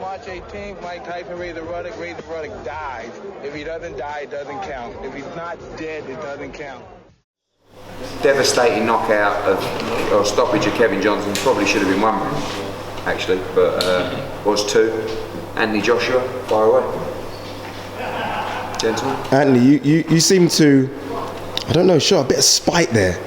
March 18th, Mike Tyson Razor Ruddock dies. If he doesn't die, it doesn't count. If he's not dead, it doesn't count. Devastating knockout or stoppage of Kevin Johnson. Probably should have been one, actually, but was two. Anthony Joshua, fire away. Gentlemen. Anthony, you seem to, I don't know, show a bit of spite there.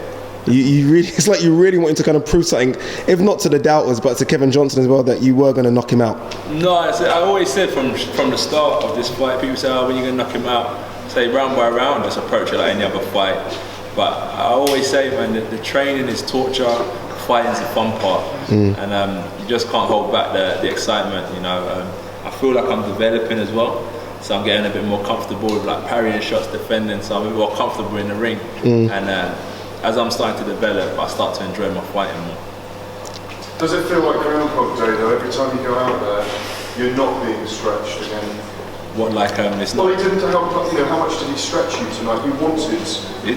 You really, it's like you really wanted to kind of prove something, if not to the doubters, but to Kevin Johnson as well, that you were going to knock him out. No, I always said from the start of this fight, people say, oh, when you're going to knock him out, say round by round, just approach it like any other fight. But I always say, man, the training is torture, fighting's the fun part, and you just can't hold back the excitement. You know, I feel like I'm developing as well, so I'm getting a bit more comfortable with like parrying shots, defending, so I'm a bit more comfortable in the ring, and as I'm starting to develop, I start to enjoy my fighting more. Does it feel like Groundhog Day though? Every time you go out there, you're not being stretched again. What, like it's not? Well, he didn't. How much did he stretch you tonight? You wanted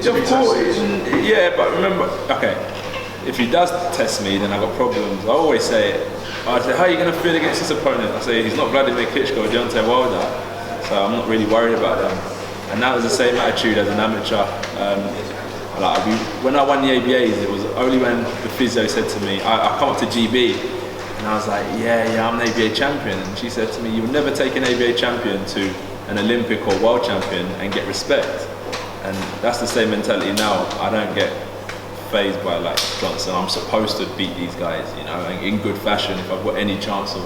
to be tested. Yeah, but remember, okay, if he does test me, then I got problems. I always say, how are you going to feel against this opponent? I say, he's not Vladimir Klitschko or Deontay Wilder, so I'm not really worried about them. And that was the same attitude as an amateur. When I won the ABAs, it was only when the physio said to me, I come up to GB, and I was like, yeah, I'm an ABA champion. And she said to me, you would never take an ABA champion to an Olympic or world champion and get respect. And that's the same mentality now. I don't get fazed by like Johnson. I'm supposed to beat these guys, you know, in good fashion. If I've got any chance of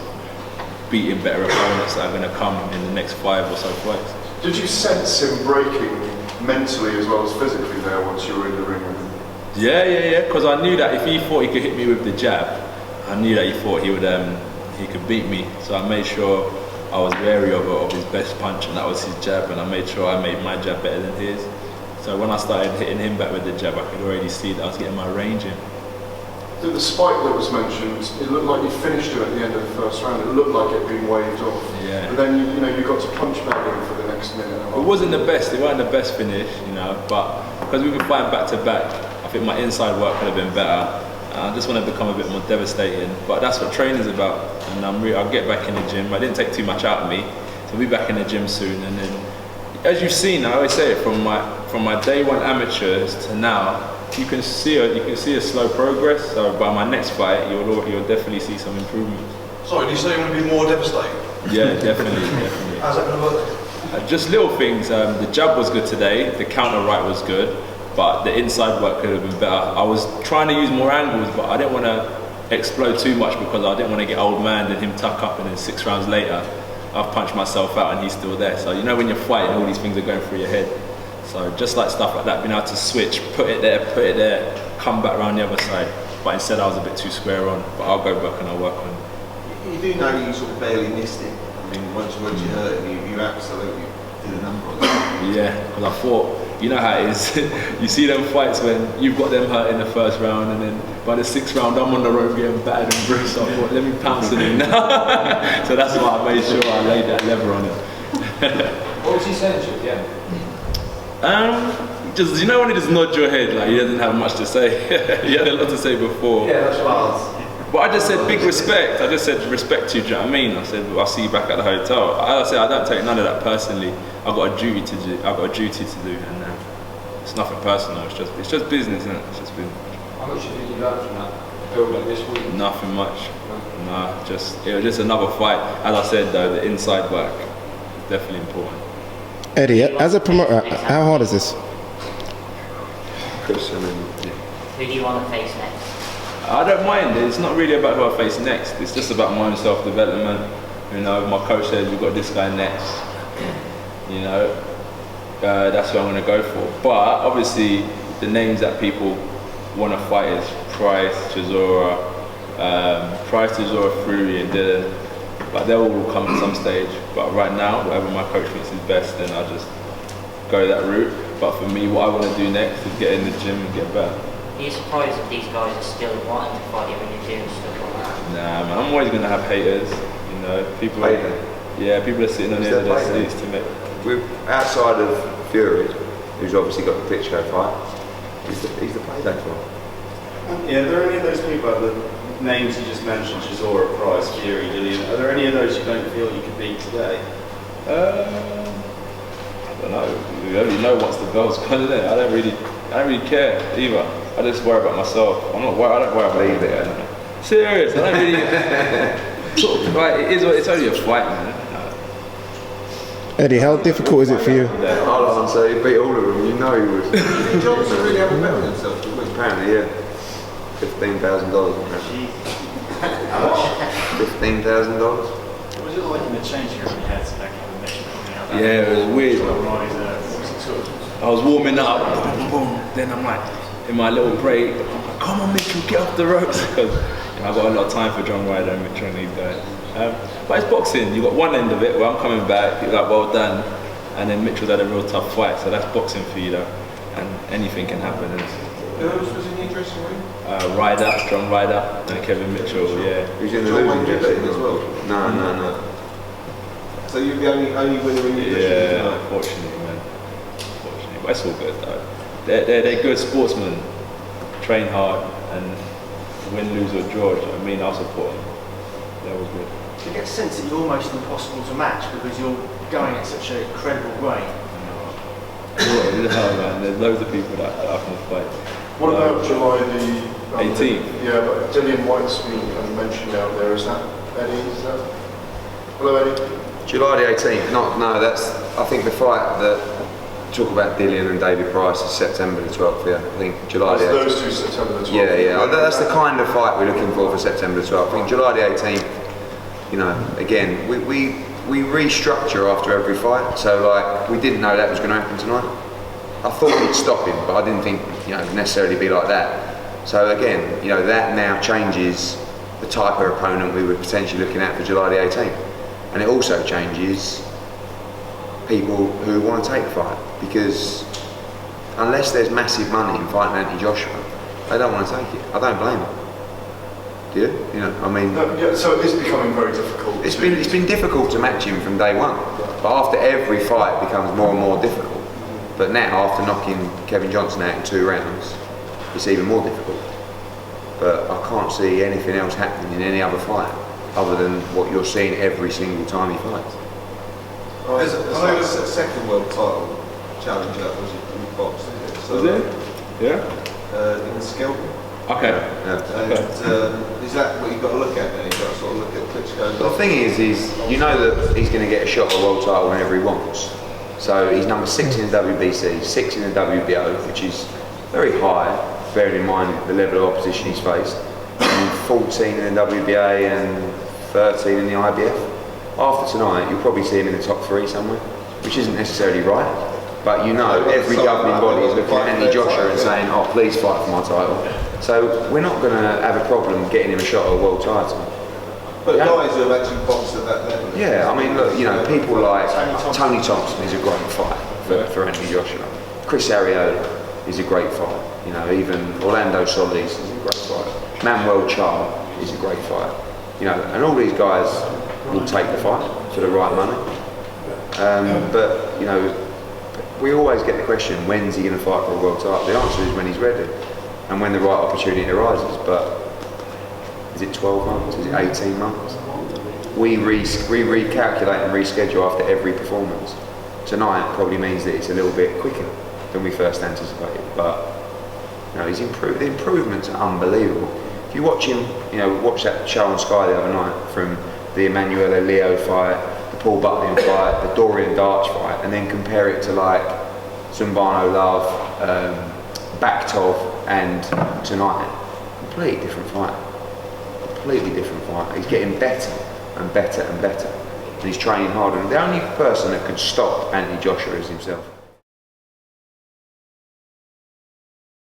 beating better opponents that are going to come in the next 5 or so fights. Did you sense him breaking mentally as well as physically there once you were in the ring with him? Yeah, because I knew that if he thought he could hit me with the jab, I knew that he thought he could beat me. So I made sure I was wary of his best punch, and that was his jab, and I made sure I made my jab better than his. So when I started hitting him back with the jab, I could already see that I was getting my range in. The spike that was mentioned, it looked like you finished it at the end of the first round. It looked like it had been waved off. Yeah. But then you got to punch back in for the next minute. It wasn't the best. It wasn't the best finish, you know. But because we've been fighting back to back, I think my inside work could have been better. I just want to become a bit more devastating. But that's what training's about. And I'll get back in the gym. I didn't take too much out of me, so I'll be back in the gym soon. And then, as you've seen, I always say it, from my day one amateurs to now, you can see a slow progress. So by my next fight, you'll definitely see some improvement. Sorry, do you say you want to be more devastating? Yeah, definitely. How's that going to work? Just little things. The jab was good today. The counter right was good, but the inside work could have been better. I was trying to use more angles, but I didn't want to explode too much because I didn't want to get old man and him tuck up, and then 6 rounds later, I've punched myself out and he's still there. So you know when you're fighting, all these things are going through your head. So just like stuff like that, being able to switch, put it there, come back around the other side. But instead I was a bit too square on, but I'll go back and I'll work on it. You do know you sort of barely missed it. I mean, once you hurt him, you absolutely did a number on it. Yeah, because I thought, you know how it is, you see them fights when you've got them hurt in the first round, and then by the 6th round I'm on the road getting battered and bruised, so I thought, let me pounce it in now. So that's why I made sure I laid that lever on it. What was he saying to you? Yeah. Just, you know when he just nods your head, like he doesn't have much to say. He had a lot to say before. Yeah, that's what But I just said big respect. I just said respect to you, do you know what I mean? I said, I'll see you back at the hotel. I said, I don't take none of that personally. I've got a duty to do, and it's nothing personal. It's just business, isn't it? It's just business. How much did you learn from that build up this week? Nothing much. No, it was just another fight. As I said though, the inside work is definitely important. Eddie, as a promoter, how hard is this? Chris, I mean, Who do you want to face next? I don't mind. It's not really about who I face next. It's just about my own self-development. You know, my coach says we've got this guy next. You know, that's who I'm going to go for. But obviously, the names that people want to fight is Price, Chisora, Fury, and Dylan. But they'll all come at some stage. But right now, whatever my coach thinks is best, then I'll just go that route. But for me, what I want to do next is get in the gym and get better. Are you surprised that these guys are still wanting to fight you when you're doing stuff like that? Nah, man, I'm always going to have haters. You know, people are sitting on the end of their seats to make. Outside of Fury, who's obviously got the Klitschko fight, he's the playback for. Yeah, are there any of those people that names you just mentioned, Chisora, Price, Fury, Dillian, are there any of those you don't feel you could beat today? I don't know. We only know once the bell's gone, isn't it? I don't really care either. I just worry about myself. I don't worry about it. Serious. I don't really. Like, it's only a fight, man. Eddie, how difficult is it for you? I'll answer. He beat all of them. You know he would. Did Johnson really have a bet on himself? Apparently, yeah. $15,000. $15,000. What was it like in the changing room when you had that kind of mission? Yeah, it was weird. I was warming up, boom, boom. Then I'm like, in my little break, I'm like, come on, Mitchell, get off the ropes. Because I've got a lot of time for John Ryder and Mitchell and these guys. But it's boxing. You've got one end of it where I'm coming back, you're like, well done. And then Mitchell's had a real tough fight, so that's boxing for you, though. And anything can happen. Who else was in the dressing room? Ryder, John Ryder, and Kevin Mitchell, yeah. Who's in the John losing Wayne did dressing that as well? No. So you're the only winner in your dressing room Yeah, tonight? unfortunately, man. Unfortunately. But it's all good, though. They're good sportsmen, train hard, and win, lose or draw. I mean, I'll support them. That was good. Do you get a sense that you're almost impossible to match because you're going at such an incredible rate? No, man, there's loads of people that I can fight. What about July the 18th? Yeah, but Dillian White's been mentioned out there. Is that Eddie? Is that? Hello, Eddie. July the 18th. That's. I think the fight that talk about Dillian and David Price is September the 12th. Yeah, I think July the 18th. Those two September the 12th. Yeah. That's the kind of fight we're looking for September the 12th. I think July the 18th. You know, again, we restructure after every fight. So like, we didn't know that was going to happen tonight. I thought we'd stop him, but I didn't think necessarily be like that. So again, that now changes the type of opponent we were potentially looking at for July the 18th, and it also changes people who want to take the fight, because unless there's massive money in fighting Anthony Joshua, they don't want to take it. I don't blame them. Do you? I mean. Yeah, so it is becoming very difficult. It's been difficult to match him from day one, but after every fight it becomes more and more difficult. But now, after knocking Kevin Johnson out in 2 rounds, it's even more difficult. But I can't see anything else happening in any other fight other than what you're seeing every single time he fights. There's a second world title challenge that was in box, is it? So, Was it? Yeah? in Skill. Okay. And is that what you've got to look at then? You've got to sort of look at Klitschko. The thing is you know that he's going to get a shot at a world title whenever he wants. So he's number 6 in the WBC, 6 in the WBO, which is very high, bearing in mind the level of opposition he's faced. And 14 in the WBA and 13 in the IBF. After tonight, you'll probably see him in the top 3 somewhere, which isn't necessarily right. But every governing body is looking at Anthony Joshua and saying, oh, please fight for my title. So we're not going to have a problem getting him a shot at a world title. But guys who have actually boxed at that level. Yeah, I mean, look, people like Tony Thompson is a great fight for Anthony Joshua. Chris Arreola is a great fight. Even Orlando Solis is a great fight. Manuel Charr is a great fight. And all these guys will take the fight for the right money. But we always get the question, when's he going to fight for a world title? The answer is when he's ready and when the right opportunity arises. But is it 12 months? Is it 18 months? We recalculate and reschedule after every performance. Tonight probably means that it's a little bit quicker than we first anticipated. But he's improved. The improvements are unbelievable. If you watch him, watch that show on Sky the other night, from the Emanuele Leo fight, the Paul Buckling fight, the Dorian Darch fight, and then compare it to like Zumbano Love, Baktov, and tonight. Completely different fight. Completely different fight. He's getting better and better and better. And he's training harder. And the only person that could stop Anthony Joshua is himself.